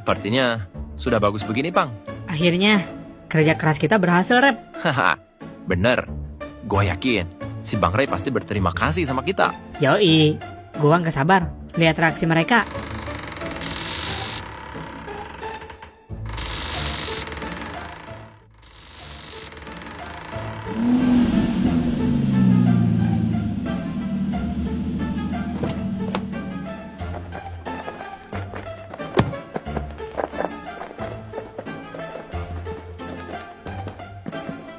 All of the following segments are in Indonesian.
Sepertinya sudah bagus begini, Pang. Akhirnya, kerja keras kita berhasil, Rep. Haha, bener. Gue yakin si Bang Ray pasti berterima kasih sama kita. Yoi, gua nggak sabar lihat reaksi mereka.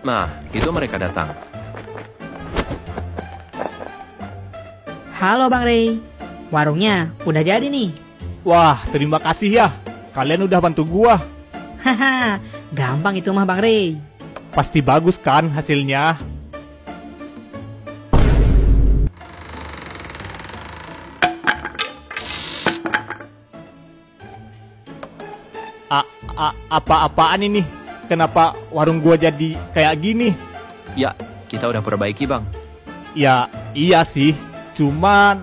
Nah, itu mereka datang. Halo Bang Ray, warungnya udah jadi nih. Wah, terima kasih ya. Kalian udah bantu gua. Haha, gampang itu mah Bang Ray. Pasti bagus kan hasilnya? Apa-apaan ini? Kenapa warung gua jadi kayak gini? Ya, kita udah perbaiki, Bang. Ya, iya sih. Cuman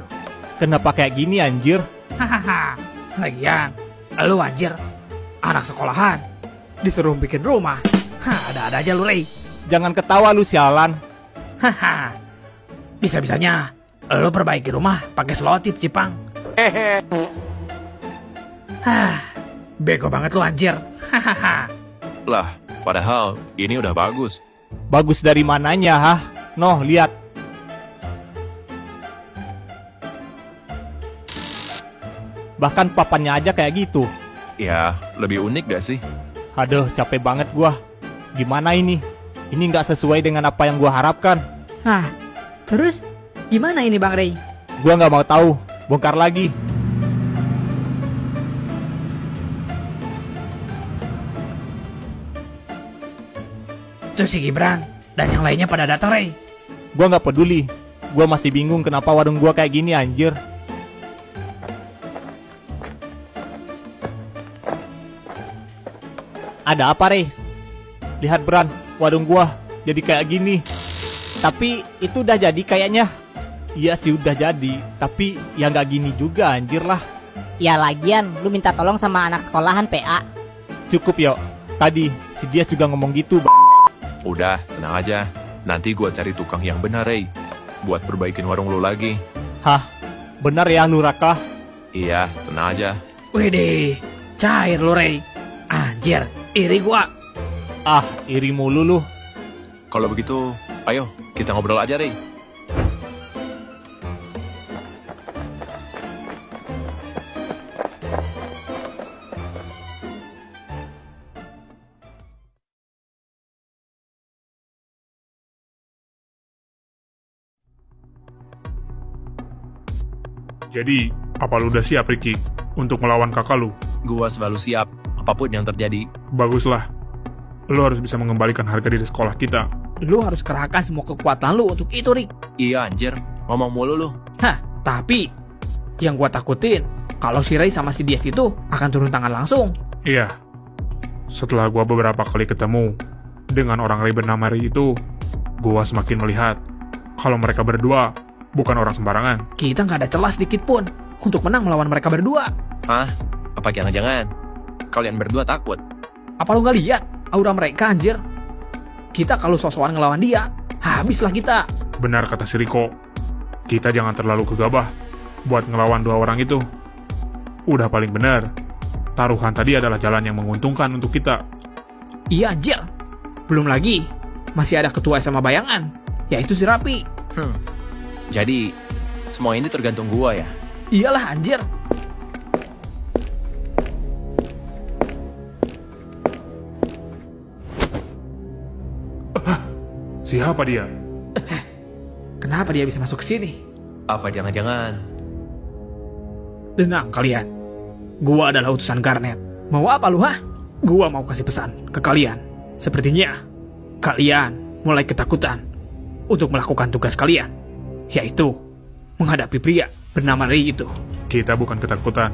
kenapa kayak gini anjir? Hahaha, lagian, lu anjir, anak sekolahan, disuruh bikin rumah. Ada-ada aja lu, Ray. Jangan ketawa lu sialan. Haha, bisa-bisanya lu perbaiki rumah pakai selotip, Cipang. Bego banget lu anjir. Hahaha. Lah, padahal ini udah bagus. Bagus dari mananya, hah? Noh, lihat. Bahkan papannya aja kayak gitu. Ya, lebih unik gak sih? Aduh, capek banget gua. Gimana ini? Ini nggak sesuai dengan apa yang gua harapkan. Nah, terus gimana ini Bang Ray? Gua nggak mau tahu. Bongkar lagi. Terus si Gibran dan yang lainnya pada datang, Ray. Gua nggak peduli. Gua masih bingung kenapa warung gua kayak gini anjir. Ada apa, Rey? Lihat Bran, warung gua jadi kayak gini. Tapi itu udah jadi kayaknya. Iya sih udah jadi, tapi ya nggak gini juga anjir lah. Ya lagian, lu minta tolong sama anak sekolahan PA. Cukup yo, tadi si Dias juga ngomong gitu. Udah, tenang aja. Nanti gua cari tukang yang benar, Ray. Buat perbaikin warung lu lagi. Hah? Benar ya lu Raka? Iya, tenang aja. Widih, cair lu, Ray. Anjir, iri gua. Ah, iri mulu lu. Kalau begitu, ayo kita ngobrol aja, Ray. Jadi, apa lu udah siap, Ricky, untuk melawan kakak lu? Gua selalu siap, apapun yang terjadi. Baguslah. Lu harus bisa mengembalikan harga diri sekolah kita. Lu harus kerahkan semua kekuatan lu untuk itu, Rick. Iya, anjir. Ngomong mulu lu. Tapi yang gua takutin, kalau si Ray sama si Dias itu akan turun tangan langsung. Iya. Setelah gua beberapa kali ketemu dengan orang Ray bernama Ray itu, gua semakin melihat kalau mereka berdua bukan orang sembarangan. Kita nggak ada celah sedikit pun untuk menang melawan mereka berdua. Hah? Apa jangan-jangan kalian berdua takut? Apa lu nggak lihat aura mereka, anjir? Kita kalau sok-sokan ngelawan dia, habislah kita. Benar kata si Riko. Kita jangan terlalu gegabah buat ngelawan dua orang itu. Udah paling benar, taruhan tadi adalah jalan yang menguntungkan untuk kita. Iya, anjir. Belum lagi, masih ada ketua SMA bayangan, yaitu si Rapi. Jadi, semua ini tergantung gua ya? Iyalah, anjir. Siapa dia? Kenapa dia bisa masuk ke sini? Apa jangan-jangan? Tenang kalian. Gua adalah utusan Garnet. Mau apa lu, hah? Gua mau kasih pesan ke kalian. Sepertinya kalian mulai ketakutan untuk melakukan tugas kalian, yaitu menghadapi pria bernama Ray itu. Kita bukan ketakutan.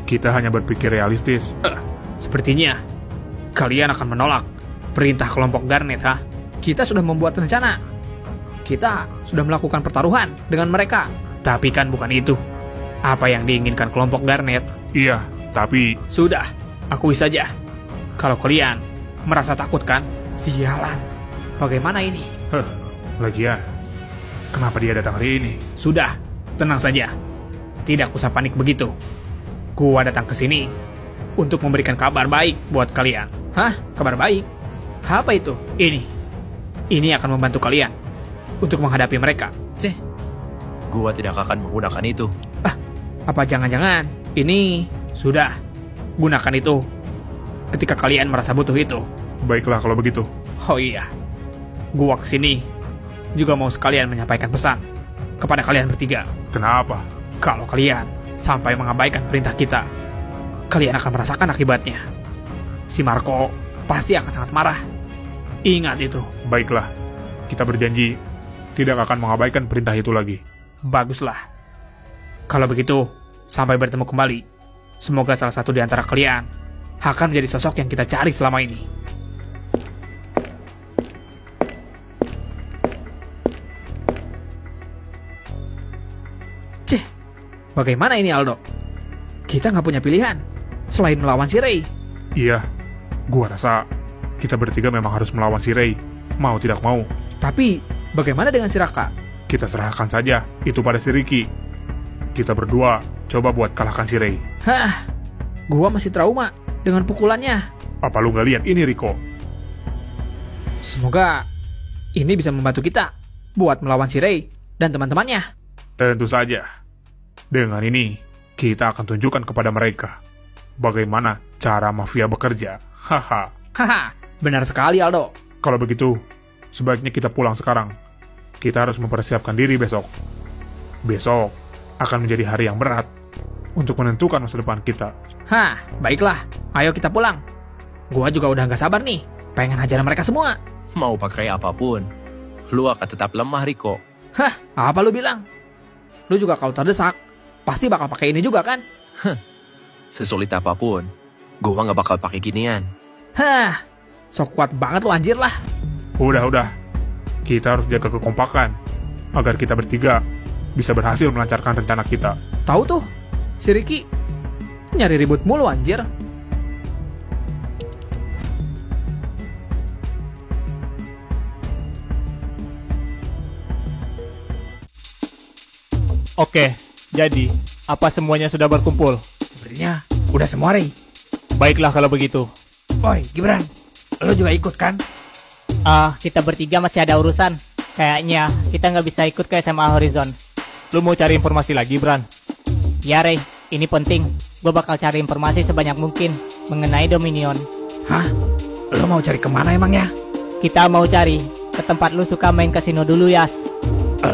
Kita hanya berpikir realistis. Sepertinya kalian akan menolak perintah kelompok Garnet, ha? Kita sudah membuat rencana. Kita sudah melakukan pertaruhan dengan mereka. Tapi kan bukan itu apa yang diinginkan kelompok Garnet. Iya, tapi... Sudah, Akui saja. Kalau kalian merasa takut kan? Sialan. Bagaimana ini? Lagian, kenapa dia datang hari ini? Sudah, tenang saja. Tidak usah panik begitu. Gua datang ke sini untuk memberikan kabar baik buat kalian. Hah? Kabar baik? Apa itu? Ini akan membantu kalian untuk menghadapi mereka. Ceh, gua tidak akan menggunakan itu. Apa jangan-jangan ini sudah gunakan itu ketika kalian merasa butuh itu? Baiklah kalau begitu. Oh iya, gua kesini juga mau sekalian menyampaikan pesan kepada kalian bertiga. Kenapa? Kalau kalian sampai mengabaikan perintah kita, kalian akan merasakan akibatnya. Si Marco pasti akan sangat marah. Ingat itu. Baiklah, kita berjanji tidak akan mengabaikan perintah itu lagi. Baguslah. Kalau begitu, sampai bertemu kembali. Semoga salah satu di antara kalian akan menjadi sosok yang kita cari selama ini. Ceh, bagaimana ini Aldo? Kita nggak punya pilihan selain melawan si Ray. Iya, gua rasa kita bertiga memang harus melawan si Ray, mau tidak mau. Tapi, bagaimana dengan si Raka? Kita serahkan saja itu pada si Ricky. Kita berdua coba buat kalahkan si Ray. Hah, gua masih trauma dengan pukulannya. Apa lu gak lihat ini, Rico? Semoga ini bisa membantu kita buat melawan si Ray dan teman-temannya. Tentu saja. Dengan ini, kita akan tunjukkan kepada mereka bagaimana cara mafia bekerja. Haha. Haha, benar sekali Aldo. Kalau begitu, sebaiknya kita pulang sekarang. Kita harus mempersiapkan diri besok. Besok akan menjadi hari yang berat untuk menentukan masa depan kita. Hah, baiklah. Ayo kita pulang. Gua juga udah gak sabar nih. Pengen hajar mereka semua. Mau pakai apapun, lu akan tetap lemah, Rico. Hah, apa lu bilang? Lu juga kalau terdesak, pasti bakal pakai ini juga kan? Sesulit apapun, gua nggak bakal pakai ginian. Hah, sok kuat banget lu anjir lah. Udah. Kita harus jaga kekompakan agar kita bertiga bisa berhasil melancarkan rencana kita. Tahu tuh, si Ricky nyari ribut mulu anjir. Oke, jadi apa semuanya sudah berkumpul? Sebenarnya udah semua Ray. Baiklah kalau begitu. Oi, Gibran, lu juga ikut kan? Kita bertiga masih ada urusan. Kayaknya kita nggak bisa ikut ke SMA Horizon. Lu mau cari informasi lagi, Bran? Ya Ray, ini penting. Gue bakal cari informasi sebanyak mungkin mengenai Dominion. Hah? Lu mau cari kemana emangnya? Kita mau cari ke tempat lu suka main kasino dulu, Yas.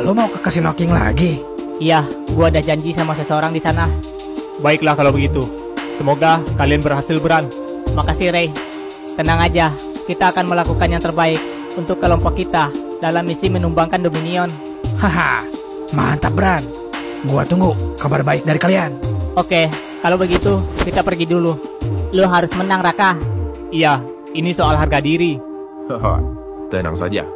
Lu mau ke Casino King lagi? Iya, gue ada janji sama seseorang di sana. Baiklah kalau begitu. Semoga kalian berhasil, Bran. Makasih Ray. Tenang aja, kita akan melakukan yang terbaik untuk kelompok kita dalam misi menumbangkan Dominion. Haha, mantap Bran. Gua tunggu kabar baik dari kalian. Oke, kalau begitu kita pergi dulu. Lu harus menang, Raka. Iya, ini soal harga diri. Haha, tenang saja.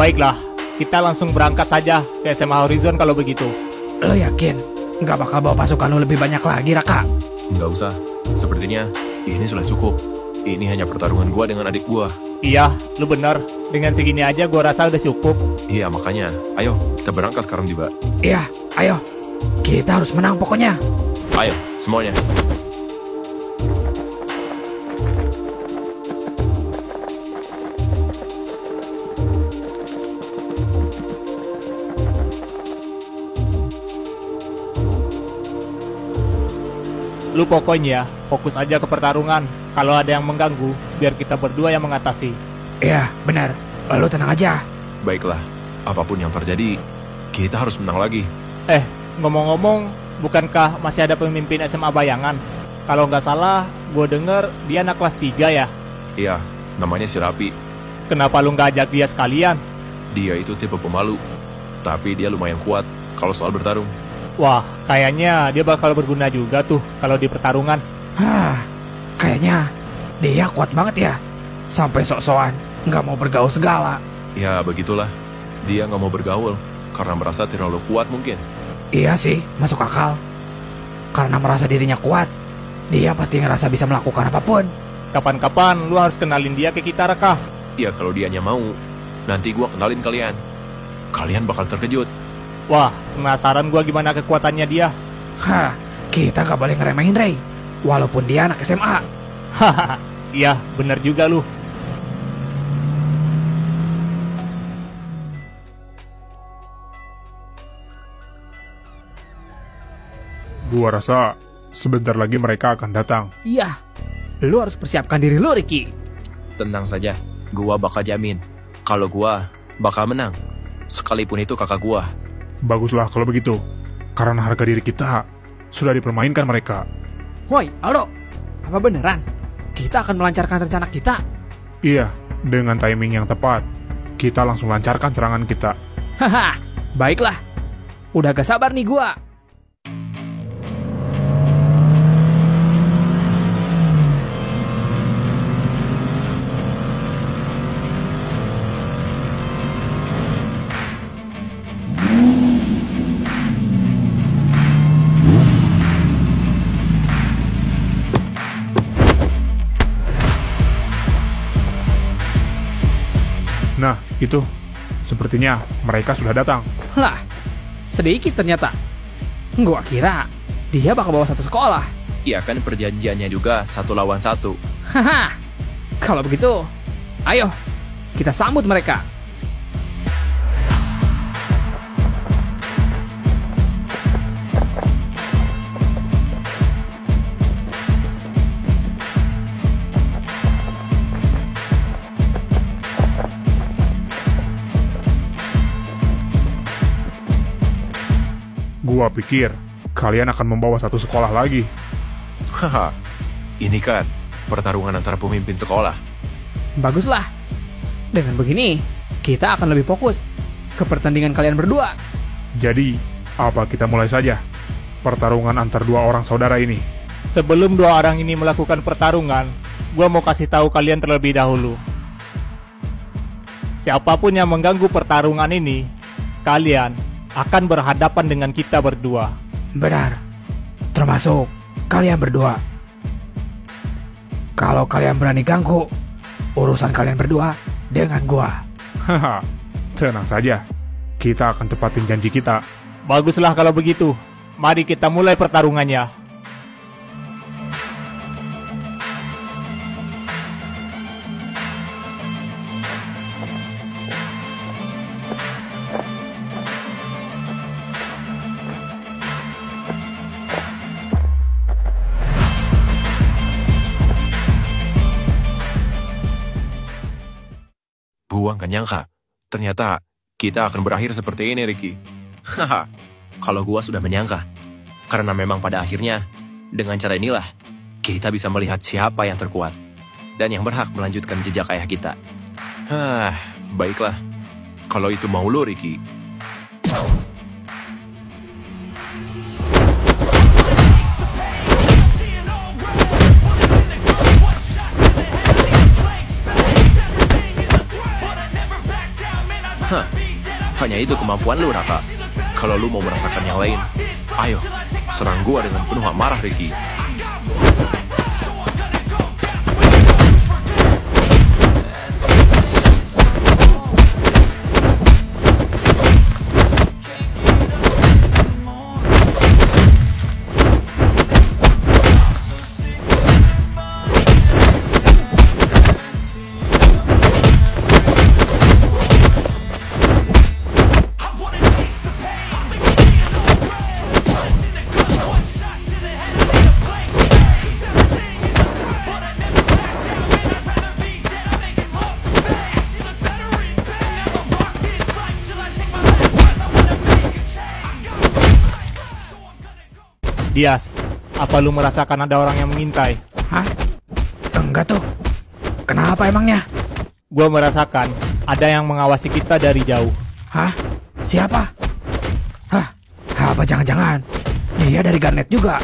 Baiklah, kita langsung berangkat saja ke SMA Horizon kalau begitu. Lo yakin nggak bakal bawa pasukan lo lebih banyak lagi, Raka? Nggak usah. Sepertinya ini sudah cukup. Ini hanya pertarungan gua dengan adik gua. Iya, lu bener. Dengan segini aja gua rasa udah cukup. Iya, makanya. Ayo, kita berangkat sekarang juga. Iya, ayo. Kita harus menang pokoknya. Ayo, semuanya. Lu pokoknya fokus aja ke pertarungan. Kalau ada yang mengganggu, biar kita berdua yang mengatasi. Iya, benar. Lo tenang aja. Baiklah, apapun yang terjadi, kita harus menang lagi. Ngomong-ngomong, bukankah masih ada pemimpin SMA Bayangan? Kalau nggak salah, gue denger dia anak kelas 3 ya? Iya, namanya si Rapi. Kenapa lu nggak ajak dia sekalian? Dia itu tipe pemalu, tapi dia lumayan kuat kalau soal bertarung. Wah, kayaknya dia bakal berguna juga tuh kalau di pertarungan. Kayaknya dia kuat banget ya. Sampai sok-sokan nggak mau bergaul segala. Ya, begitulah. Dia nggak mau bergaul karena merasa terlalu kuat mungkin. Iya sih, masuk akal. Karena merasa dirinya kuat, dia pasti ngerasa bisa melakukan apapun. Kapan-kapan lu harus kenalin dia ke kita, Raka. Ya, kalau dianya mau, nanti gua kenalin kalian. Kalian bakal terkejut. Wah, penasaran gua gimana kekuatannya dia. Kita nggak boleh ngeremehin Ray. Walaupun dia anak SMA. Hahaha, iya bener juga lu. Gua rasa sebentar lagi mereka akan datang. Iya, lu harus persiapkan diri lu, Ricky. Tenang saja, gua bakal jamin kalau gua bakal menang. Sekalipun itu kakak gua. Baguslah kalau begitu, karena harga diri kita sudah dipermainkan mereka. Woi, Aldo, apa beneran? Kita akan melancarkan rencana kita? Iya, dengan timing yang tepat, kita langsung lancarkan serangan kita. Baiklah. Udah gak sabar nih gua. Nah, itu. Sepertinya mereka sudah datang. Lah, sedikit ternyata. Gua kira dia bakal bawa satu sekolah. Ya kan perjanjiannya juga 1 lawan 1. Kalau begitu, ayo kita sambut mereka. Gua pikir kalian akan membawa satu sekolah lagi. Haha, ini kan pertarungan antara pemimpin sekolah. Baguslah. Dengan begini, kita akan lebih fokus ke pertandingan kalian berdua. Jadi, apa kita mulai saja pertarungan antar dua orang saudara ini? Sebelum dua orang ini melakukan pertarungan, gua mau kasih tahu kalian terlebih dahulu. Siapapun yang mengganggu pertarungan ini, kalian akan berhadapan dengan kita berdua. Benar. Termasuk kalian berdua. Kalau kalian berani ganggu, urusan kalian berdua dengan gua. Haha, tenang saja. Kita akan tepatin janji kita. Baguslah kalau begitu. Mari kita mulai pertarungannya. Gua nggak nyangka, ternyata kita akan berakhir seperti ini, Ricky. Haha, kalau gua sudah menyangka. Karena memang pada akhirnya, dengan cara inilah, kita bisa melihat siapa yang terkuat. Dan yang berhak melanjutkan jejak ayah kita. Baiklah. Kalau itu mau lo, Ricky. Hanya itu kemampuan lu, Raka. Kalau lu mau merasakan yang lain, ayo, serang gua dengan penuh amarah, Ricky. Dias, apa lu merasakan ada orang yang mengintai? Hah? Enggak tuh. Kenapa emangnya? Gua merasakan ada yang mengawasi kita dari jauh. Hah? Siapa? Hah? Apa jangan-jangan dia dari Garnet juga?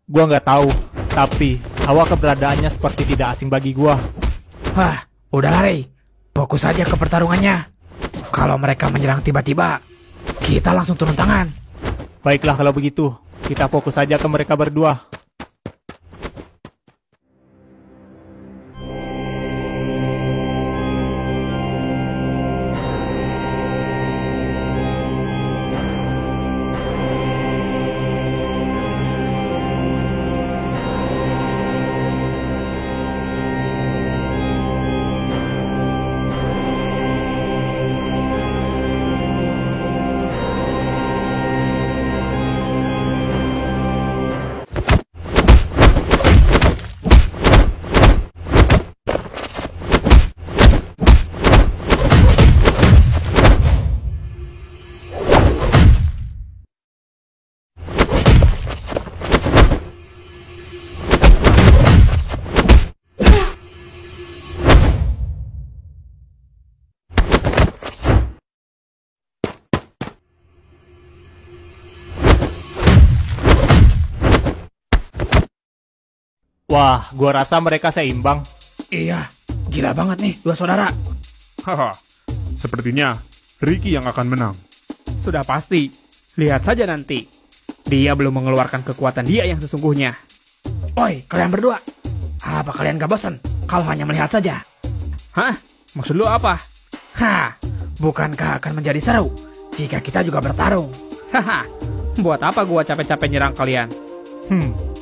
Gua nggak tahu, tapi Hawa keberadaannya seperti tidak asing bagi gua. Wah, udahlah Ray. Fokus saja ke pertarungannya. Kalau mereka menyerang tiba-tiba, kita langsung turun tangan. Baiklah kalau begitu, kita fokus saja ke mereka berdua. Wah, gua rasa mereka seimbang. Iya, gila banget nih dua saudara. Haha, sepertinya Ricky yang akan menang. Sudah pasti. Lihat saja nanti. Dia belum mengeluarkan kekuatan dia yang sesungguhnya. Oi, kalian berdua. Apa kalian gak bosan kalau hanya melihat saja? Hah? Maksud lu apa? Hah, bukankah akan menjadi seru jika kita juga bertarung? Haha, buat apa gua capek-capek nyerang kalian?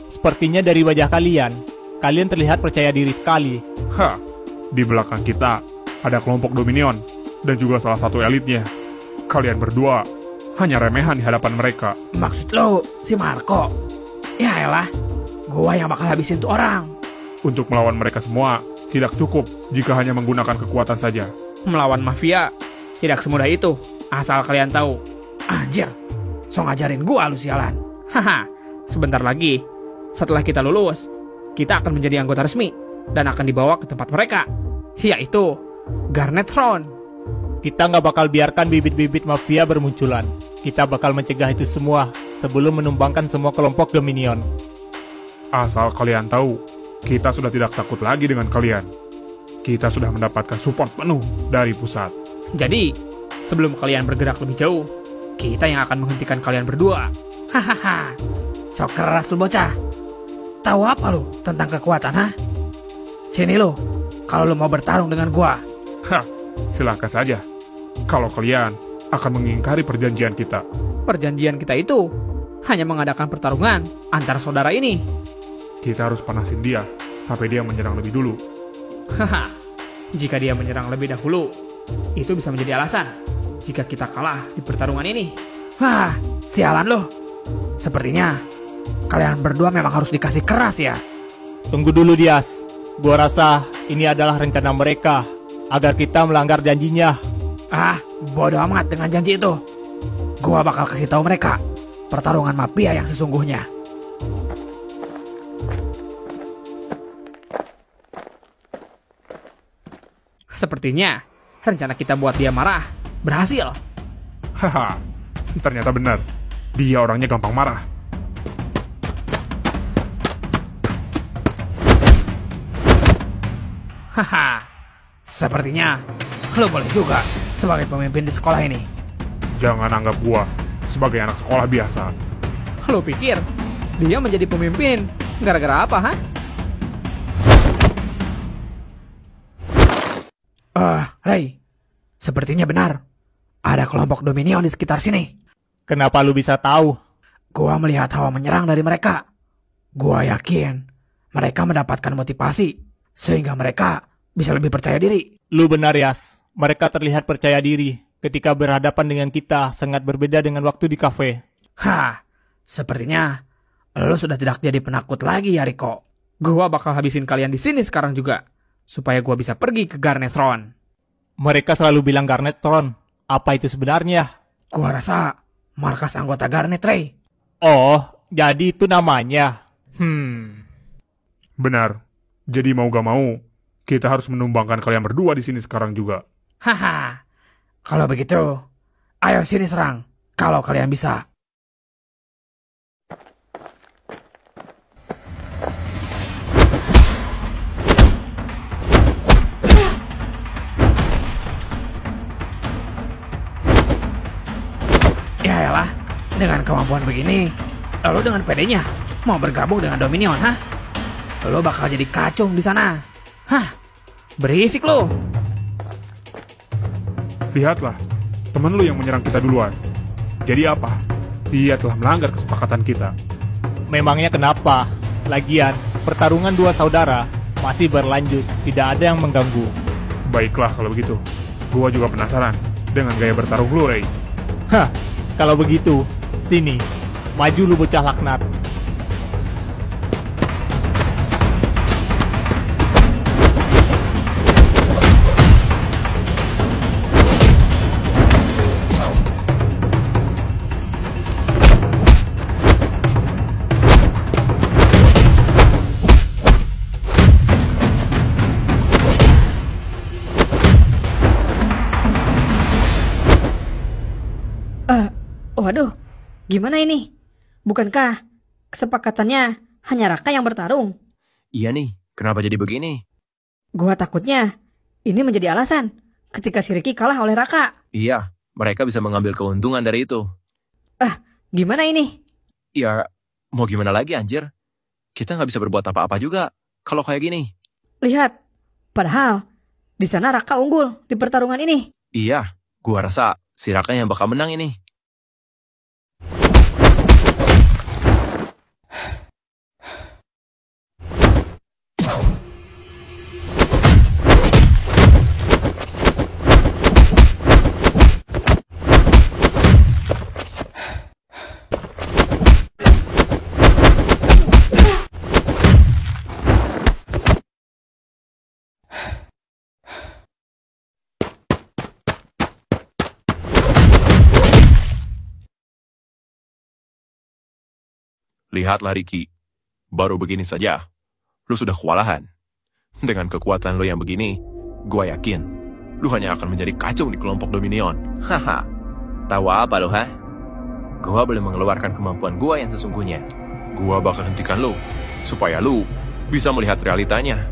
Sepertinya dari wajah kalian terlihat percaya diri sekali. Hah, di belakang kita ada kelompok Dominion dan juga salah satu elitnya. Kalian berdua hanya remehan di hadapan mereka. Maksud lo si Marco? Ya elah, gua yang bakal habisin tuh orang. Untuk melawan mereka semua, tidak cukup jika hanya menggunakan kekuatan saja. Melawan mafia tidak semudah itu, asal kalian tahu. Anjir, so ngajarin gua lu sialan. Haha, sebentar lagi setelah kita lulus, kita akan menjadi anggota resmi dan akan dibawa ke tempat mereka, yaitu Garnet Throne. Kita nggak bakal biarkan bibit-bibit mafia bermunculan. Kita bakal mencegah itu semua sebelum menumbangkan semua kelompok Dominion. Asal kalian tahu, kita sudah tidak takut lagi dengan kalian. Kita sudah mendapatkan support penuh dari pusat. Jadi, sebelum kalian bergerak lebih jauh, kita yang akan menghentikan kalian berdua. Hahaha, so keras lu bocah. Tahu apa lu tentang kekuatan, ha? Sini lu, kalau lu mau bertarung dengan gua. Hah, silahkan saja. Kalau kalian akan mengingkari perjanjian kita. Perjanjian kita itu hanya mengadakan pertarungan antara saudara ini. Kita harus panasin dia sampai dia menyerang lebih dulu. Haha, jika dia menyerang lebih dahulu, itu bisa menjadi alasan jika kita kalah di pertarungan ini. Hah, sialan loh. Sepertinya kalian berdua memang harus dikasih keras ya. Tunggu dulu, Dias. Gua rasa ini adalah rencana mereka agar kita melanggar janjinya. Ah, bodoh amat dengan janji itu. Gua bakal kasih tahu mereka pertarungan mafia yang sesungguhnya. Sepertinya rencana kita buat dia marah berhasil. Haha, ternyata benar. Dia orangnya gampang marah. Haha, sepertinya lo boleh juga sebagai pemimpin di sekolah ini. Jangan anggap gua sebagai anak sekolah biasa. Lo pikir dia menjadi pemimpin gara-gara apa, ha? Ray, sepertinya benar. Ada kelompok Dominion di sekitar sini. Kenapa lu bisa tahu? Gua melihat hawa menyerang dari mereka. Gua yakin mereka mendapatkan motivasi sehingga mereka bisa lebih percaya diri. Lu benar, Yas. Mereka terlihat percaya diri ketika berhadapan dengan kita, sangat berbeda dengan waktu di kafe. Hah, sepertinya lo sudah tidak jadi penakut lagi ya, Riko. Gua bakal habisin kalian di sini sekarang juga, supaya gua bisa pergi ke Garnet Throne. Mereka selalu bilang Garnet Throne. Apa itu sebenarnya? Gua rasa markas anggota Garnet, Ray. Oh, jadi itu namanya. Benar. Jadi mau gak mau, kita harus menumbangkan kalian berdua di sini sekarang juga. Haha. Kalau begitu, ayo sini serang. Kalau kalian bisa. Dengan kemampuan begini, lo dengan pedenya mau bergabung dengan Dominion, hah? Lo bakal jadi kacung di sana. Hah? Berisik lo. Lihatlah, temen lu yang menyerang kita duluan. Jadi apa? Dia telah melanggar kesepakatan kita. Memangnya kenapa? Lagian, pertarungan dua saudara masih berlanjut, tidak ada yang mengganggu. Baiklah kalau begitu. Gua juga penasaran dengan gaya bertarung lu, Ray. Hah, kalau begitu, sini, maju lu bocah laknat. Waduh, gimana ini? Bukankah kesepakatannya hanya Raka yang bertarung? Iya nih, kenapa jadi begini? Gua takutnya ini menjadi alasan ketika si Ricky kalah oleh Raka. Iya, mereka bisa mengambil keuntungan dari itu. Gimana ini? Ya, mau gimana lagi anjir? Kita nggak bisa berbuat apa-apa juga kalau kayak gini. Lihat, padahal di sana Raka unggul di pertarungan ini. Iya, gua rasa si Raka yang bakal menang ini. Lihatlah Ricky, baru begini saja, lu sudah kewalahan. Dengan kekuatan lu yang begini, gua yakin, lu hanya akan menjadi kacung di kelompok Dominion. Haha, tahu apa lu, ha? Gua belum mengeluarkan kemampuan gua yang sesungguhnya. Gua bakal hentikan lu, supaya lu bisa melihat realitanya.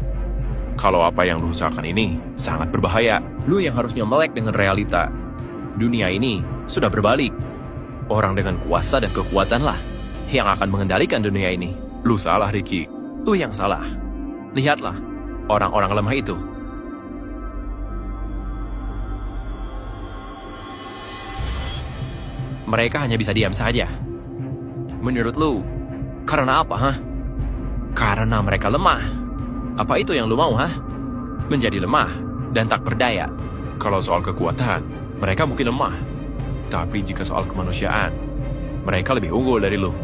Kalau apa yang lu usahakan ini sangat berbahaya, lu yang harusnya melek dengan realita. Dunia ini sudah berbalik. Orang dengan kuasa dan kekuatan lah yang akan mengendalikan dunia ini. Lu salah, Ricky. Lu yang salah. Lihatlah, orang-orang lemah itu. Mereka hanya bisa diam saja. Menurut lu, karena apa, hah? Karena mereka lemah. Apa itu yang lu mau, hah? Menjadi lemah dan tak berdaya. Kalau soal kekuatan, mereka mungkin lemah. Tapi jika soal kemanusiaan, mereka lebih unggul dari lu.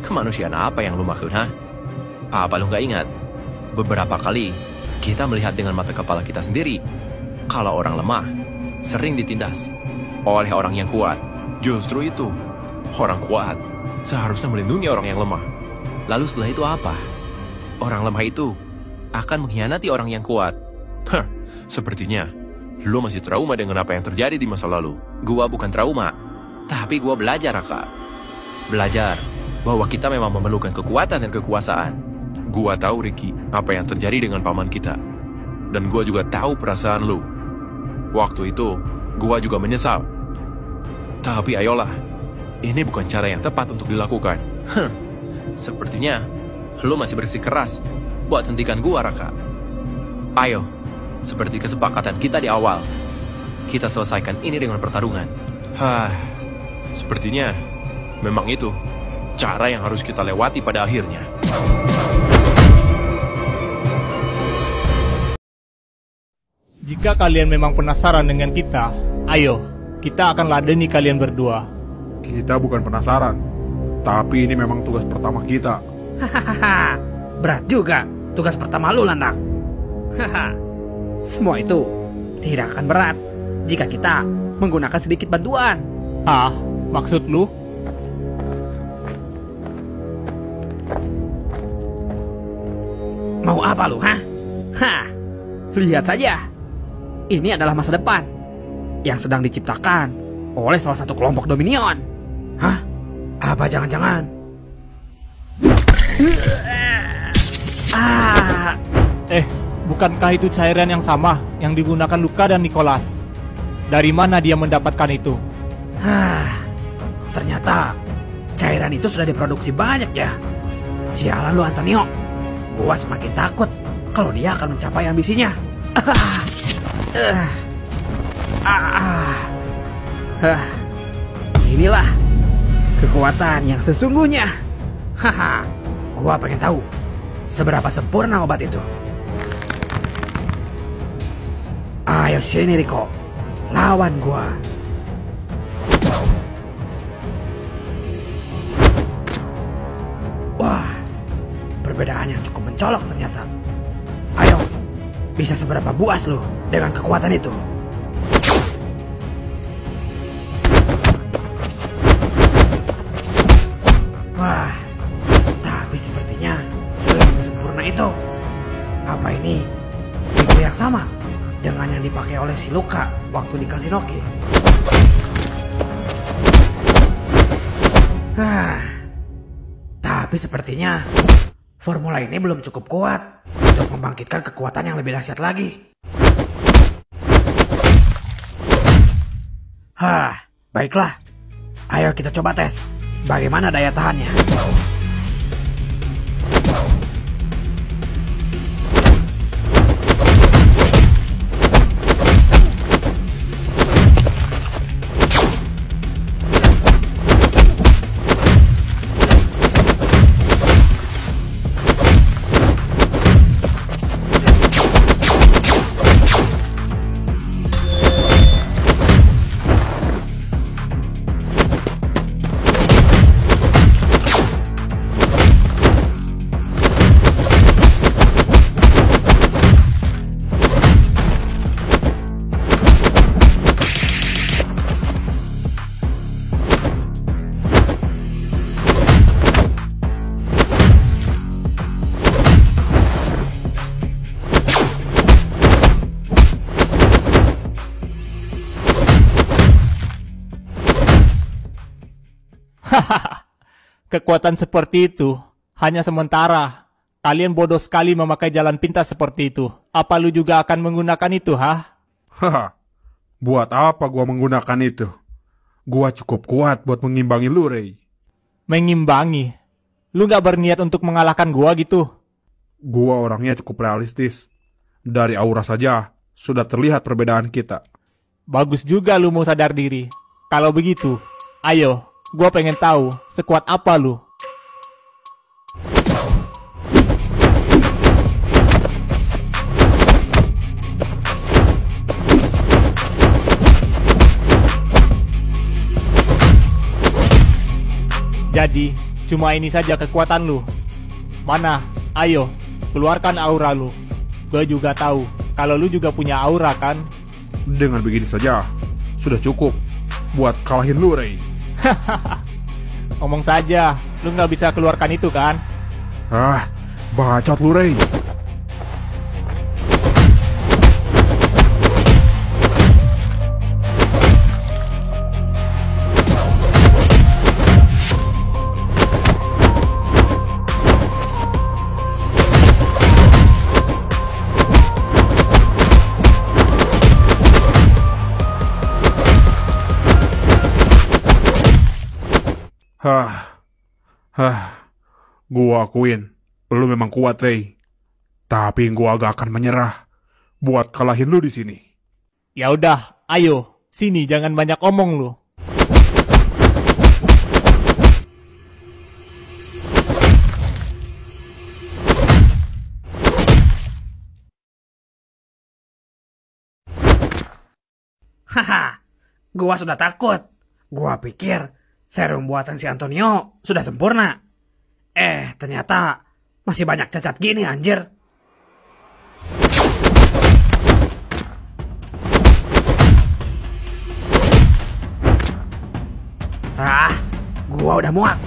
Kemanusiaan apa yang lu maksud, ha? Apa lu nggak ingat? Beberapa kali, kita melihat dengan mata kepala kita sendiri. Kalau orang lemah, sering ditindas oleh orang yang kuat. Justru itu, orang kuat seharusnya melindungi orang yang lemah. Lalu setelah itu apa? Orang lemah itu akan mengkhianati orang yang kuat. Sepertinya, lu masih trauma dengan apa yang terjadi di masa lalu. Gua bukan trauma, tapi gua belajar, Raka. Belajar bahwa kita memang memerlukan kekuatan dan kekuasaan. Gua tahu, Ricky, apa yang terjadi dengan paman kita. Dan gua juga tahu perasaan lu. Waktu itu, gua juga menyesal. Tapi ayolah, ini bukan cara yang tepat untuk dilakukan. Sepertinya, lu masih bersikeras buat hentikan gua, Raka. Ayo, seperti kesepakatan kita di awal, kita selesaikan ini dengan pertarungan. Sepertinya, memang itu cara yang harus kita lewati pada akhirnya. Jika kalian memang penasaran dengan kita, ayo, kita akan ladeni kalian berdua. Kita bukan penasaran, tapi ini memang tugas pertama kita. Hahaha, berat juga tugas pertama lu, Landak. Haha, semua itu tidak akan berat jika kita menggunakan sedikit bantuan. Maksud lu? Mau apa lu, ha? Lihat saja. Ini adalah masa depan yang sedang diciptakan oleh salah satu kelompok Dominion. Hah? Apa jangan-jangan? Bukankah itu cairan yang sama yang digunakan Luka dan Nicholas? Dari mana dia mendapatkan itu? Ternyata cairan itu sudah diproduksi banyak ya. Sialan lu Antonio. Gua semakin takut kalau dia akan mencapai ambisinya. Inilah kekuatan yang sesungguhnya. Haha, gua pengen tahu seberapa sempurna obat itu. Ayo sini Riko, lawan gua. Wah, perbedaan yang cukup mencolok ternyata. Ayo, bisa seberapa buas lo dengan kekuatan itu? Wah, tapi sepertinya belum sesempurna itu. Apa ini figur yang sama dengan yang dipakai oleh si Luka waktu di Kasinoki? Tapi sepertinya formula ini belum cukup kuat untuk membangkitkan kekuatan yang lebih dahsyat lagi. Baiklah. Ayo kita coba tes bagaimana daya tahannya. Kekuatan seperti itu hanya sementara. Kalian bodoh sekali memakai jalan pintas seperti itu. Apa lu juga akan menggunakan itu, ha? Haha, buat apa gua menggunakan itu? Gua cukup kuat buat mengimbangi lu, Rey. Mengimbangi? Lu gak berniat untuk mengalahkan gua gitu? Gua orangnya cukup realistis. Dari aura saja sudah terlihat perbedaan kita. Bagus juga lu mau sadar diri. Kalau begitu, ayo, gua pengen tahu sekuat apa lu. Jadi, cuma ini saja kekuatan lu. Mana? Ayo, keluarkan aura lu. Gue juga tahu, kalau lu juga punya aura kan? Dengan begini saja, sudah cukup buat kalahin lu, Rey. Ngomong saja, lu nggak bisa keluarkan itu kan? Bacot lu, Rey. Gua akuin, lu memang kuat, Rey. Tapi gua gak akan menyerah buat kalahin lu di sini. Ya udah, ayo, sini jangan banyak omong lu. Gua sudah takut. Gua pikir serum buatan si Antonio sudah sempurna. Ternyata masih banyak cacat gini, anjir. Gua udah muak.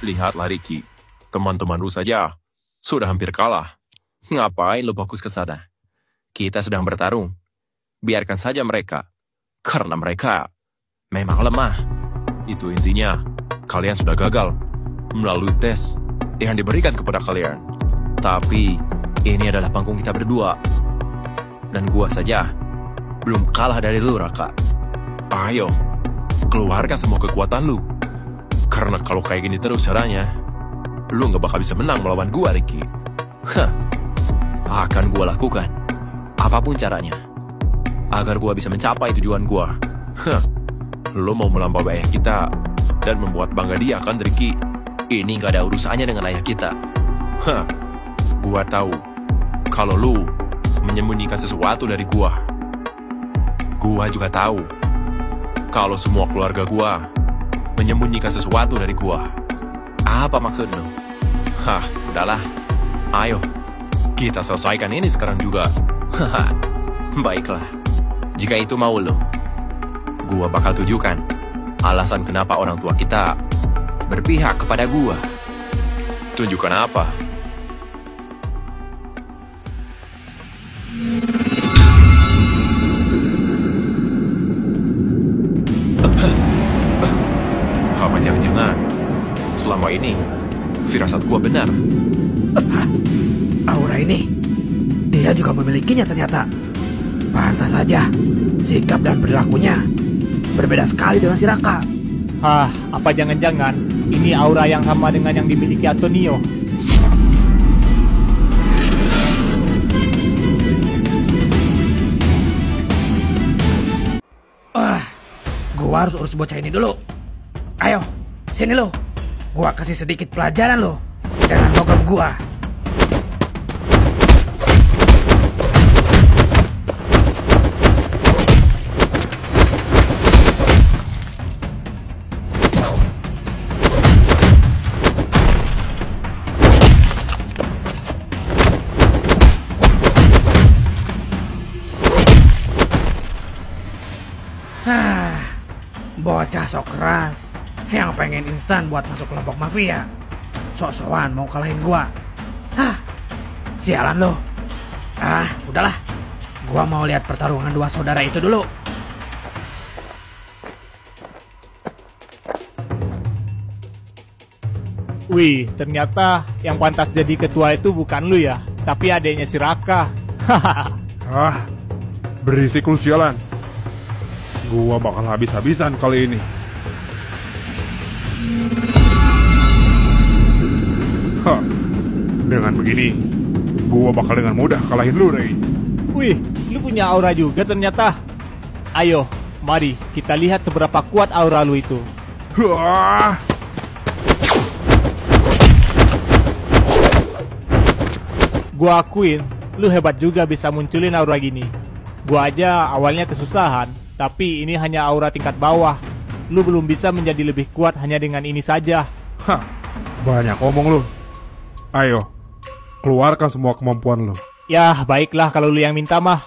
Lihatlah Ricky, teman-teman lu saja sudah hampir kalah. Ngapain lu fokus ke sana? Kita sedang bertarung. Biarkan saja mereka, karena mereka memang lemah. Itu intinya, kalian sudah gagal melalui tes yang diberikan kepada kalian. Tapi ini adalah panggung kita berdua. Dan gua saja belum kalah dari lu, Raka. Ayo, keluarkan semua kekuatan lu. Karena kalau kayak gini terus caranya, lu gak bakal bisa menang melawan gua, Ricky. Hah, akan gua lakukan apapun caranya agar gua bisa mencapai tujuan gua. Hah, lu mau melampaui ayah kita dan membuat bangga dia kan, Ricky? Ini gak ada urusannya dengan ayah kita. Hah, gua tahu kalau lu menyembunyikan sesuatu dari gua. Gua juga tahu kalau semua keluarga gua menyembunyikan sesuatu dari gua. Apa maksud lu? Hah, udahlah. Ayo, kita selesaikan ini sekarang juga. Haha, baiklah. Jika itu mau lo, gua bakal tunjukkan alasan kenapa orang tua kita berpihak kepada gua. Tunjukkan apa? Apa jangan-jangan selama ini firasat gua benar? Aura ini, dia juga memilikinya ternyata. Pantas saja, sikap dan perilakunya berbeda sekali dengan si Raka. Apa jangan-jangan ini aura yang sama dengan yang dimiliki Antonio? Gua harus urus bocah ini dulu. Ayo, sini lo. Gua kasih sedikit pelajaran lo dengan logam gua. Bocah sok keras yang pengen instan buat masuk kelompok mafia. Sok-sokan mau kalahin gua. Sialan lo. Udahlah. Gua mau lihat pertarungan dua saudara itu dulu. Wih, ternyata yang pantas jadi ketua itu bukan lu ya, tapi adanya si Raka. Berisik lu sialan. Gua bakal habis-habisan kali ini. Dengan begini, gua bakal dengan mudah kalahin lu, Ray. Wih, lu punya aura juga ternyata. Ayo, mari kita lihat seberapa kuat aura lu itu. Gua akuin, lu hebat juga bisa munculin aura gini. Gua aja awalnya kesusahan, tapi ini hanya aura tingkat bawah. Lu belum bisa menjadi lebih kuat hanya dengan ini saja. Banyak ngomong lu. Ayo, keluarkan semua kemampuan lu. Ya, baiklah kalau lu yang minta mah.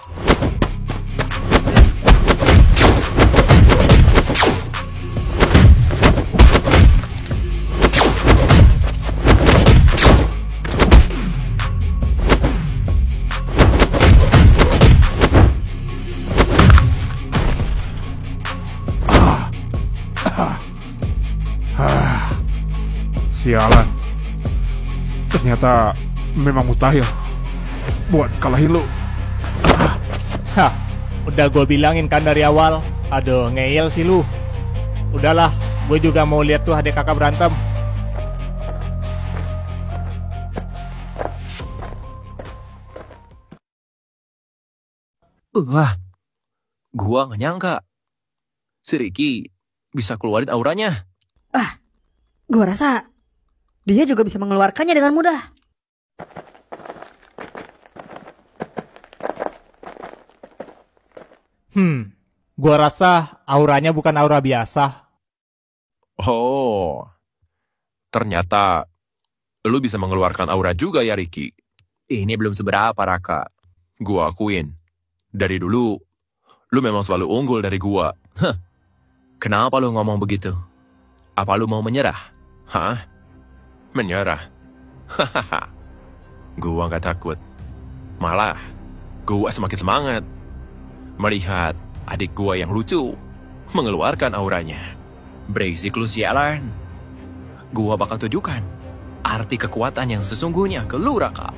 Sialan. Ternyata memang mustahil buat kalahin lu. Udah gue bilangin kan dari awal. Aduh, ngeyel sih lu. Udahlah, gue juga mau lihat tuh adik kakak berantem. Wah, gua gak nyangka si Ricky bisa keluarin auranya. Gua rasa dia juga bisa mengeluarkannya dengan mudah. Gua rasa auranya bukan aura biasa. Oh, ternyata lu bisa mengeluarkan aura juga ya, Ricky. Ini belum seberapa, Raka. Gua akuin. Dari dulu, lu memang selalu unggul dari gua. Kenapa lu ngomong begitu? Apa lu mau menyerah? Menyerah? Hahaha. Gua nggak takut. Malah, gua semakin semangat melihat adik gua yang lucu mengeluarkan auranya. Berisik lu sialan. Gua bakal tunjukkan arti kekuatan yang sesungguhnya ke lu, Raka.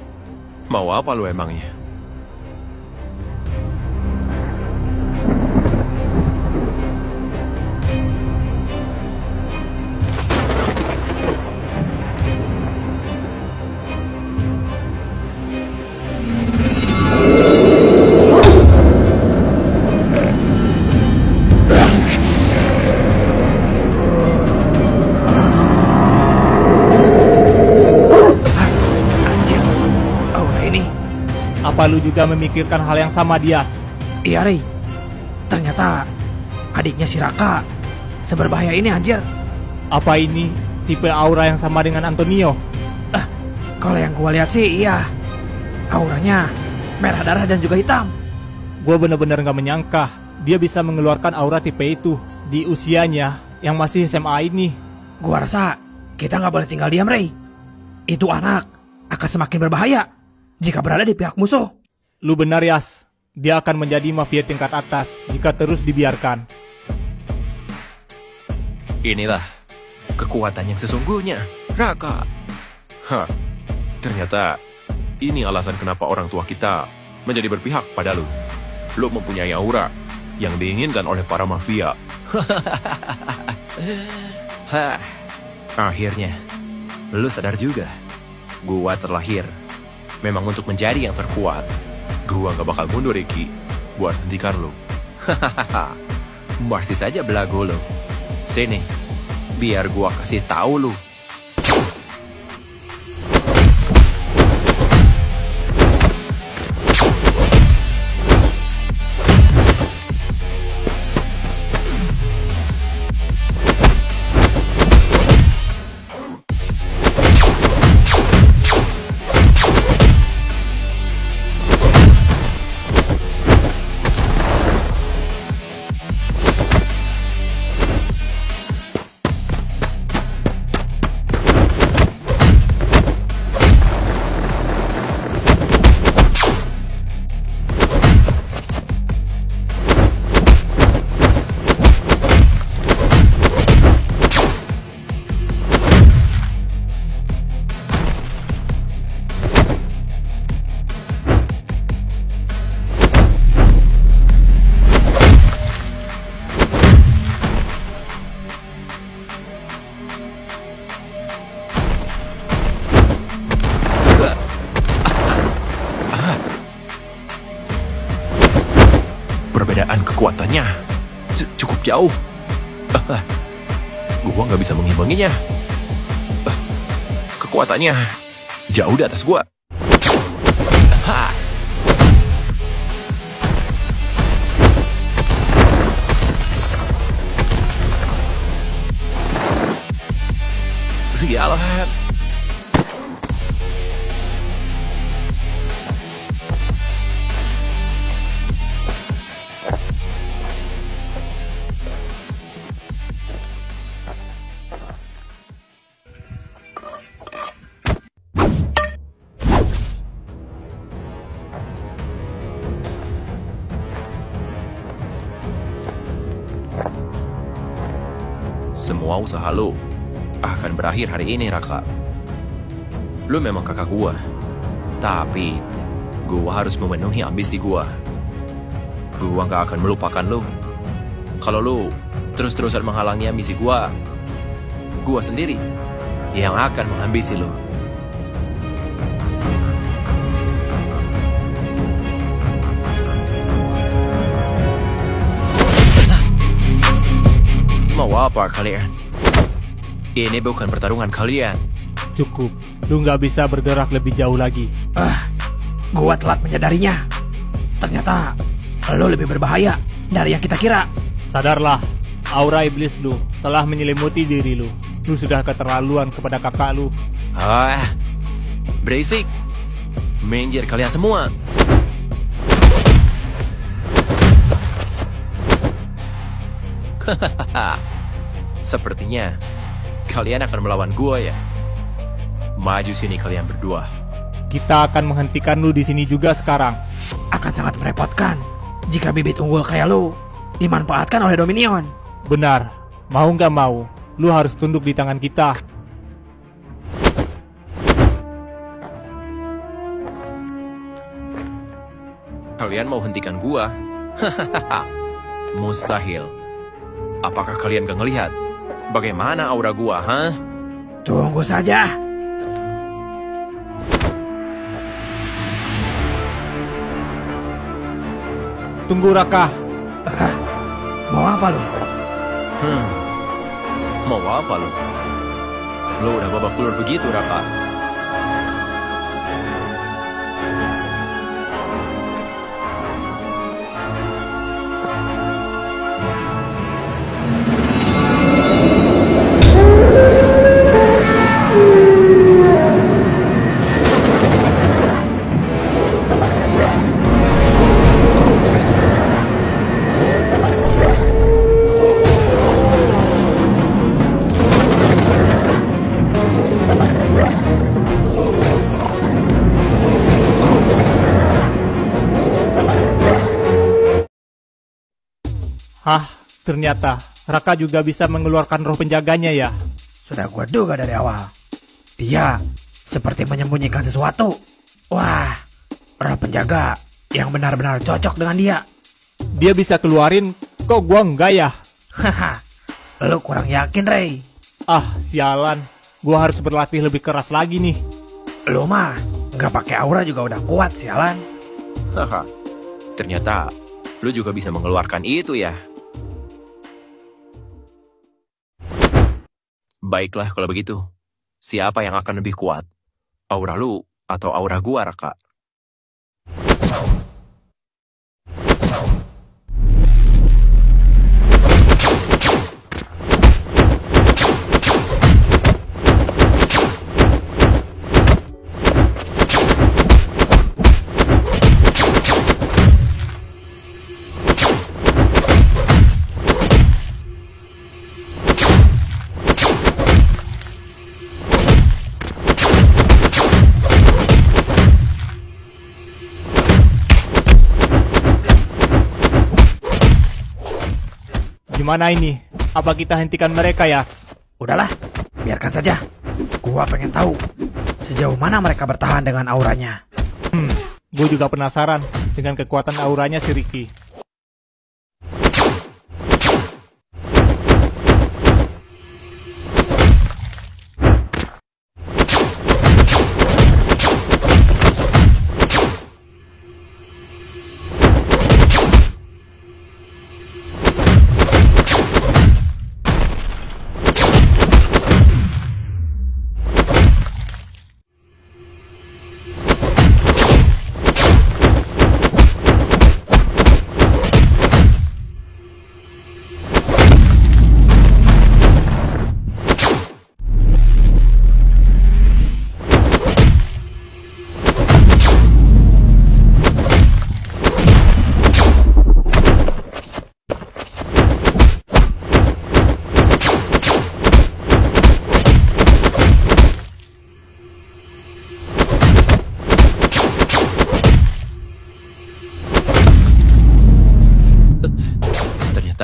Mau apa lu emangnya? Apa lu juga memikirkan hal yang sama, Dias? Iya, Rey. Ternyata adiknya si Raka seberbahaya ini, anjir. Apa ini tipe aura yang sama dengan Antonio? Kalau yang gua lihat sih, iya. Auranya merah darah dan juga hitam. Gua bener-bener gak menyangka dia bisa mengeluarkan aura tipe itu di usianya yang masih SMA ini. Gua rasa kita nggak boleh tinggal diam, Rey. Itu anak akan semakin berbahaya jika berada di pihak musuh. Lu benar, Yas. Dia akan menjadi mafia tingkat atas jika terus dibiarkan. Inilah kekuatan yang sesungguhnya, Raka. Hah, ternyata ini alasan kenapa orang tua kita menjadi berpihak pada lu. Lu mempunyai aura yang diinginkan oleh para mafia. Hah, akhirnya lu sadar juga. Gua terlahir memang untuk menjadi yang terkuat. Gua gak bakal mundur, Ricky, buat hentikan lu. Hahaha, masih saja belagu lu. Sini, biar gua kasih tahu lu. Perbedaan kekuatannya cukup jauh. Gua nggak bisa mengimbanginya. Kekuatannya jauh di atas gua. Sialan. Semua usaha lu akan berakhir hari ini, Raka. Lu memang kakak gua, tapi gua harus memenuhi ambisi gua. Gua gak akan melupakan lu. Kalau lu terus-terusan menghalangi ambisi gua sendiri yang akan mengambisi lu. Mau apa kalian? Ini bukan pertarungan kalian. Cukup, lu nggak bisa bergerak lebih jauh lagi. Gua telat menyadarinya. Ternyata lo lebih berbahaya dari yang kita kira. Sadarlah, aura iblis lu telah menyelimuti diri lu. Lu sudah keterlaluan kepada kakak lu. Berisik. Minggir kalian semua. Sepertinya kalian akan melawan gua ya. Maju sini kalian berdua. Kita akan menghentikan lu di sini juga sekarang. Akan sangat merepotkan jika bibit unggul kayak lu dimanfaatkan oleh Dominion. Benar, mau nggak mau, lu harus tunduk di tangan kita. Kalian mau hentikan gua? Hahaha. Mustahil. Apakah kalian gak ngelihat bagaimana aura gua, hah? Tunggu saja. Tunggu Raka. Mau apa lu? Mau apa lu? Lu udah babak belur begitu, Raka. Hah, ternyata Raka juga bisa mengeluarkan roh penjaganya ya. Sudah gua duga dari awal. Dia seperti menyembunyikan sesuatu. Wah, roh penjaga yang benar-benar cocok dengan dia. Dia bisa keluarin, kok gua enggak ya? Haha, lu kurang yakin, Ray. Ah, sialan. Gua harus berlatih lebih keras lagi nih. Lu mah nggak pakai aura juga udah kuat, sialan. Haha. Ternyata lu juga bisa mengeluarkan itu ya. Baiklah kalau begitu. Siapa yang akan lebih kuat? Aura lu atau aura gua, Raka? Gimana ini? Apa kita hentikan mereka, Yas? Udahlah, biarkan saja. Gua pengen tahu sejauh mana mereka bertahan dengan auranya. Gue juga penasaran dengan kekuatan auranya si Ricky.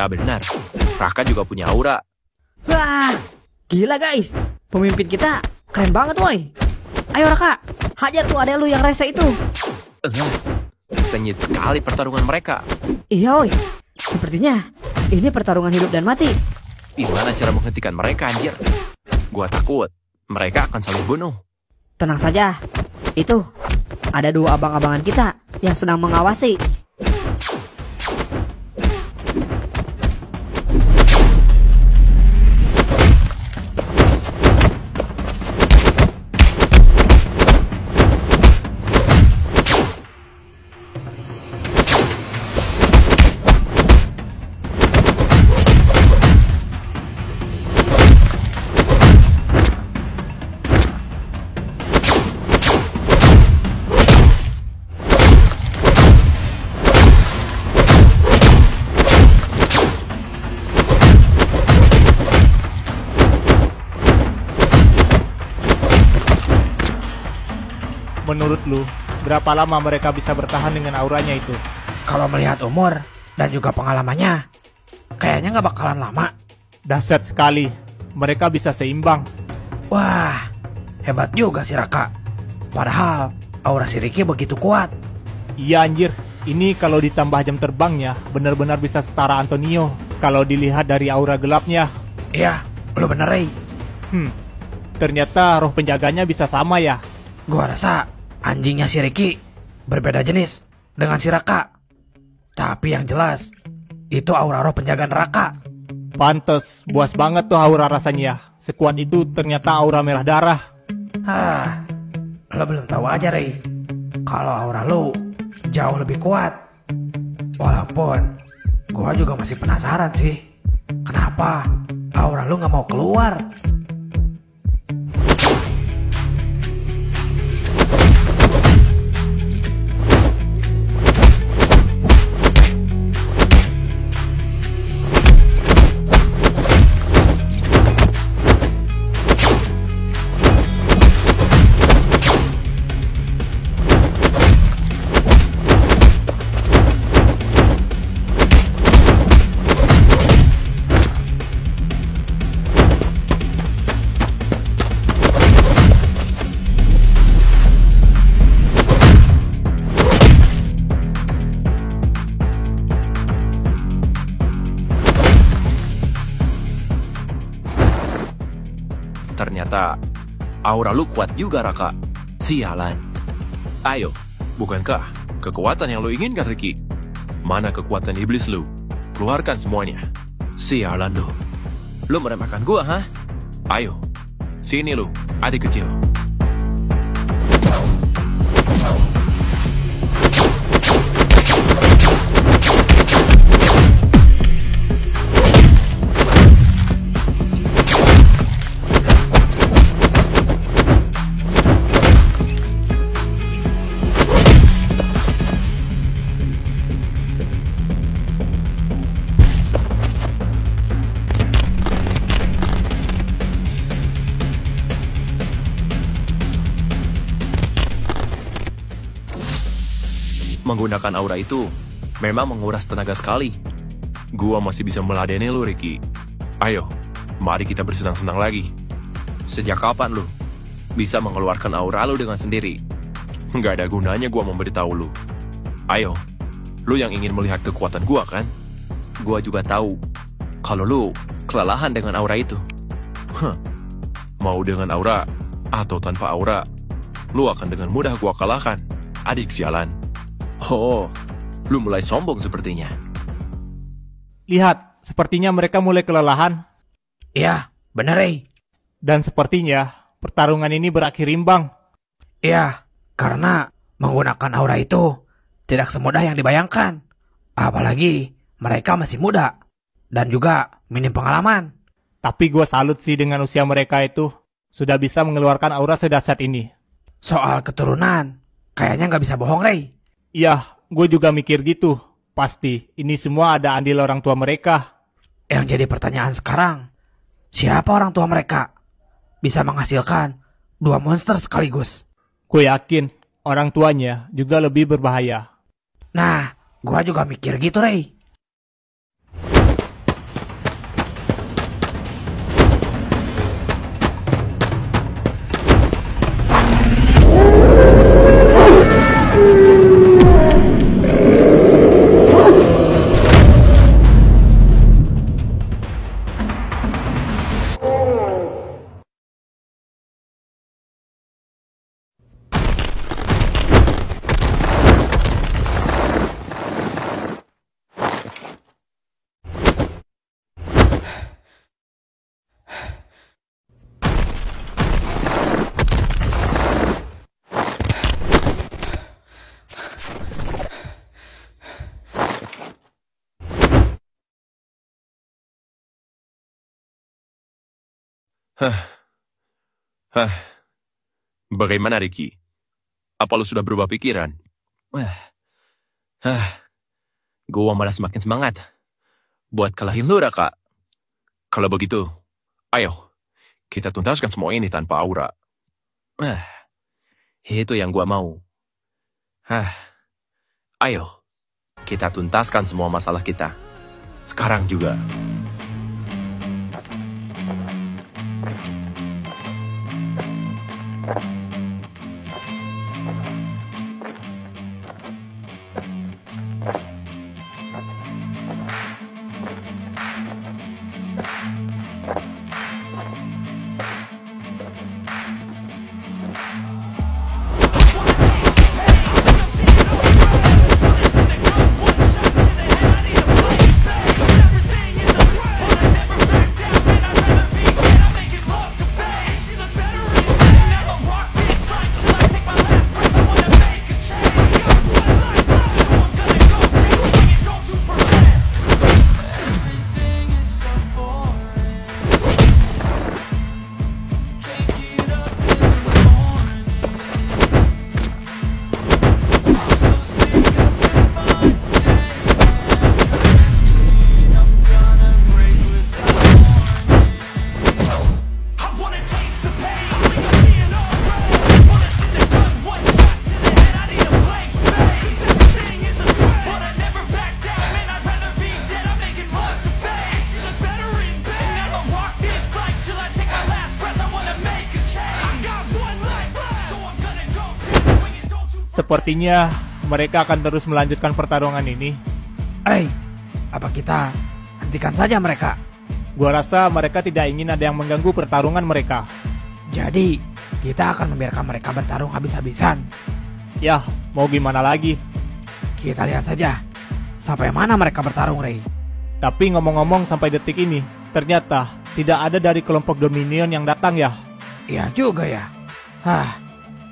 Benar, Raka juga punya aura. Wah, gila guys. Pemimpin kita keren banget woi. Ayo Raka, hajar tuh adek lu yang rese itu. Sengit sekali pertarungan mereka. Iya woi, sepertinya ini pertarungan hidup dan mati. Gimana cara menghentikan mereka, anjir? Gua takut mereka akan saling bunuh. Tenang saja, itu ada dua abang-abangan kita yang sedang mengawasi. Menurut lu, berapa lama mereka bisa bertahan dengan auranya itu? Kalau melihat umur dan juga pengalamannya, kayaknya nggak bakalan lama. Dahsyat sekali, mereka bisa seimbang. Wah, hebat juga si Raka. Padahal aura si Ricky begitu kuat. Iya anjir, ini kalau ditambah jam terbangnya, benar-benar bisa setara Antonio. Kalau dilihat dari aura gelapnya. Iya, lu bener, Ray. Ternyata roh penjaganya bisa sama ya. Gua rasa anjingnya si Ricky berbeda jenis dengan si Raka. Tapi yang jelas, itu aura roh penjaga neraka. Pantes, buas banget tuh aura rasanya. Sekuat itu ternyata aura merah darah. Lo belum tahu aja, Ray. Kalau aura lo jauh lebih kuat. Walaupun gua juga masih penasaran sih, kenapa aura lo nggak mau keluar? Ternyata aura lu kuat juga, Raka. Sialan. Ayo, bukankah kekuatan yang lu inginkan, Ricky? Mana kekuatan iblis lu? Keluarkan semuanya. Sialan lu. Lu meremehkan gua, ha? Ayo, sini lu, adik kecil. Menggunakan aura itu memang menguras tenaga sekali. Gua masih bisa meladeni lu, Ricky. Ayo, mari kita bersenang-senang lagi. Sejak kapan lu bisa mengeluarkan aura lu dengan sendiri? Nggak ada gunanya gua memberitahu lu. Ayo, lu yang ingin melihat kekuatan gua kan? Gua juga tahu kalau lu kelelahan dengan aura itu. Mau dengan aura atau tanpa aura, lu akan dengan mudah gua kalahkan, adik sialan. Oh, lu mulai sombong sepertinya. Lihat, sepertinya mereka mulai kelelahan. Iya, bener, Ray. Dan sepertinya pertarungan ini berakhir imbang. Iya, karena menggunakan aura itu tidak semudah yang dibayangkan. Apalagi mereka masih muda dan juga minim pengalaman. Tapi gue salut sih dengan usia mereka itu. Sudah bisa mengeluarkan aura sedahsyat ini. Soal keturunan, kayaknya nggak bisa bohong, Ray. Iya, gue juga mikir gitu. Pasti, ini semua ada andil orang tua mereka. Yang jadi pertanyaan sekarang, siapa orang tua mereka? Bisa menghasilkan 2 monster sekaligus. Gue yakin, orang tuanya juga lebih berbahaya. Nah, gue juga mikir gitu, Ray. Bagaimana, Ricky? Apa lu sudah berubah pikiran? Gua malah semakin semangat buat kalahin lu, Raka. Kalau begitu, ayo kita tuntaskan semua ini tanpa aura. Itu yang gua mau. Ayo, kita tuntaskan semua masalah kita. Sekarang juga. Sepertinya mereka akan terus melanjutkan pertarungan ini. Apa kita hentikan saja mereka? Gua rasa mereka tidak ingin ada yang mengganggu pertarungan mereka. Jadi, kita akan membiarkan mereka bertarung habis-habisan. Ya, mau gimana lagi? Kita lihat saja sampai mana mereka bertarung, Ray. Tapi ngomong-ngomong sampai detik ini, ternyata tidak ada dari kelompok Dominion yang datang ya. Iya juga ya.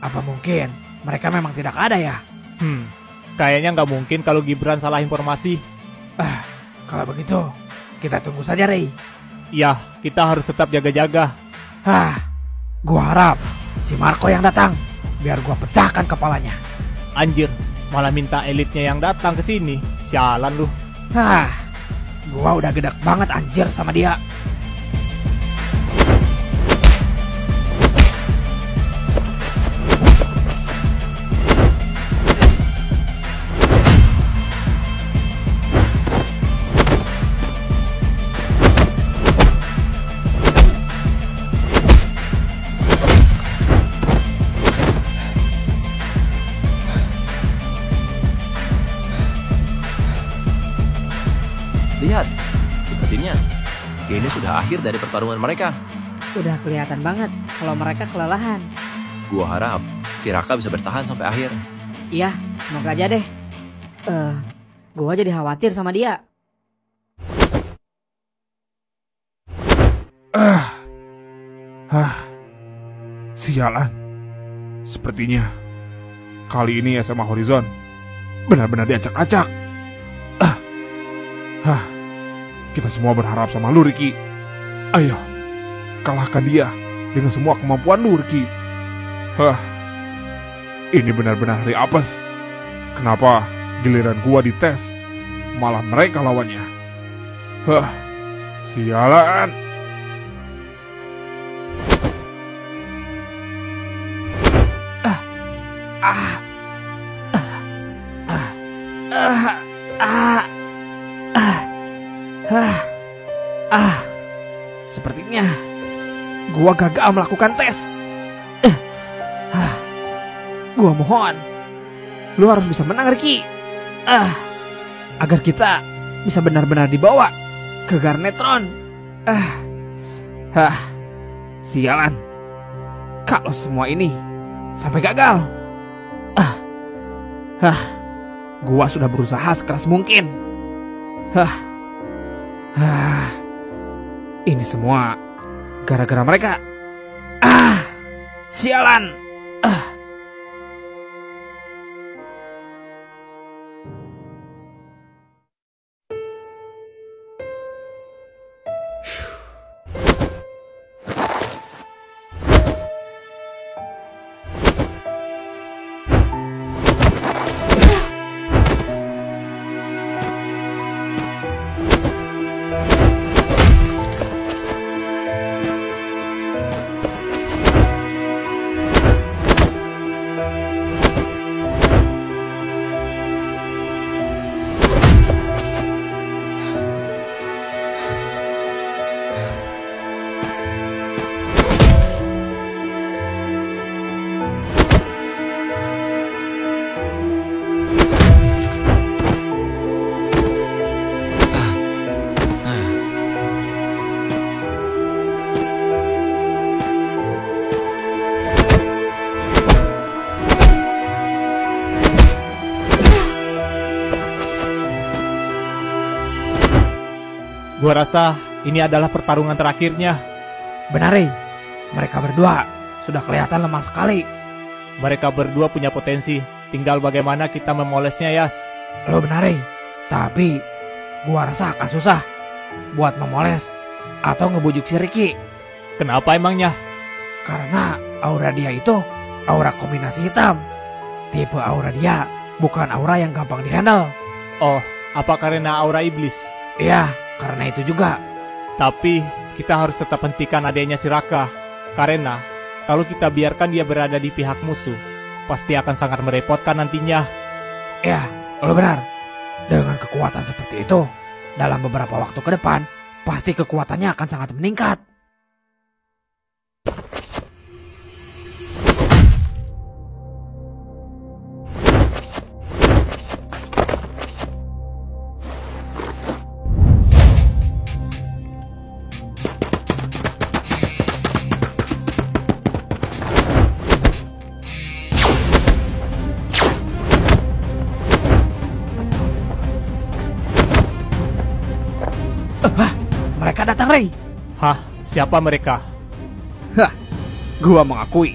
Apa mungkin mereka memang tidak ada ya? Kayaknya nggak mungkin kalau Gibran salah informasi. Kalau begitu, kita tunggu saja, Ray. Ya, kita harus tetap jaga-jaga. Gua harap si Marco yang datang, biar gua pecahkan kepalanya. Anjir, malah minta elitnya yang datang ke sini. Sialan lu. Gua udah gedek banget anjir sama dia. Lihat, sepertinya ini sudah akhir dari pertarungan mereka. Udah kelihatan banget kalau mereka kelelahan. Gua harap si Raka bisa bertahan sampai akhir. Iya, semoga aja deh. Gua jadi khawatir sama dia. Sialan. Sepertinya kali ini SMA Horizon benar-benar diacak-acak. Kita semua berharap sama lu, Ricky. Ayo, kalahkan dia dengan semua kemampuan lu, Ricky. Ini benar-benar hari apes. Kenapa giliran gua dites, malah mereka lawannya? Sialan. Sepertinya gua gagal melakukan tes. Gua mohon, lu harus bisa menang, Ricky. Agar kita bisa benar-benar dibawa ke Garnetron. Sialan. Kalau semua ini sampai gagal. Gua sudah berusaha sekeras mungkin. Ini semua gara-gara mereka. Sialan. Gua rasa ini adalah pertarungan terakhirnya. Benar, Rey. Mereka berdua sudah kelihatan lemah sekali. Mereka berdua punya potensi, tinggal bagaimana kita memolesnya, Yas. Lo benar, Rey. Tapi gua rasa akan susah buat memoles atau ngebujuk si Ricky. Kenapa emangnya? Karena aura dia itu aura kombinasi hitam. Tipe aura dia bukan aura yang gampang dihandle. Oh, apa karena aura iblis? Iya, karena itu juga. Tapi kita harus tetap hentikan adanya si Raka. Karena kalau kita biarkan dia berada di pihak musuh, pasti akan sangat merepotkan nantinya. Ya, lo benar. Dengan kekuatan seperti itu, dalam beberapa waktu ke depan, pasti kekuatannya akan sangat meningkat. Mereka datang, Rey. Hah? Siapa mereka? Hah, gua mengakui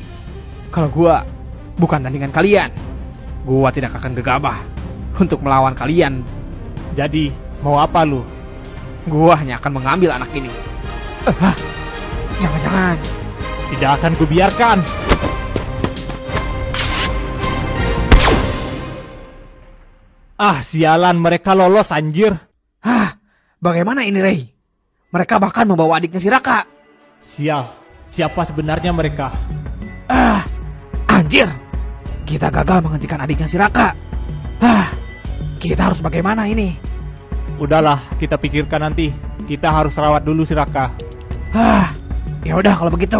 kalau gua bukan tandingan kalian. Gua tidak akan gegabah untuk melawan kalian. Jadi, mau apa lu? Gua hanya akan mengambil anak ini. Jangan-jangan. Tidak akan kubiarkan. Ah, sialan, mereka lolos anjir. Hah, bagaimana ini, Rey? Mereka bahkan membawa adiknya si Raka. Sial, siapa sebenarnya mereka? Anjir. Kita gagal menghentikan adiknya si Raka. Kita harus bagaimana ini? Udahlah, kita pikirkan nanti. Kita harus rawat dulu si Raka. Ya udah kalau begitu.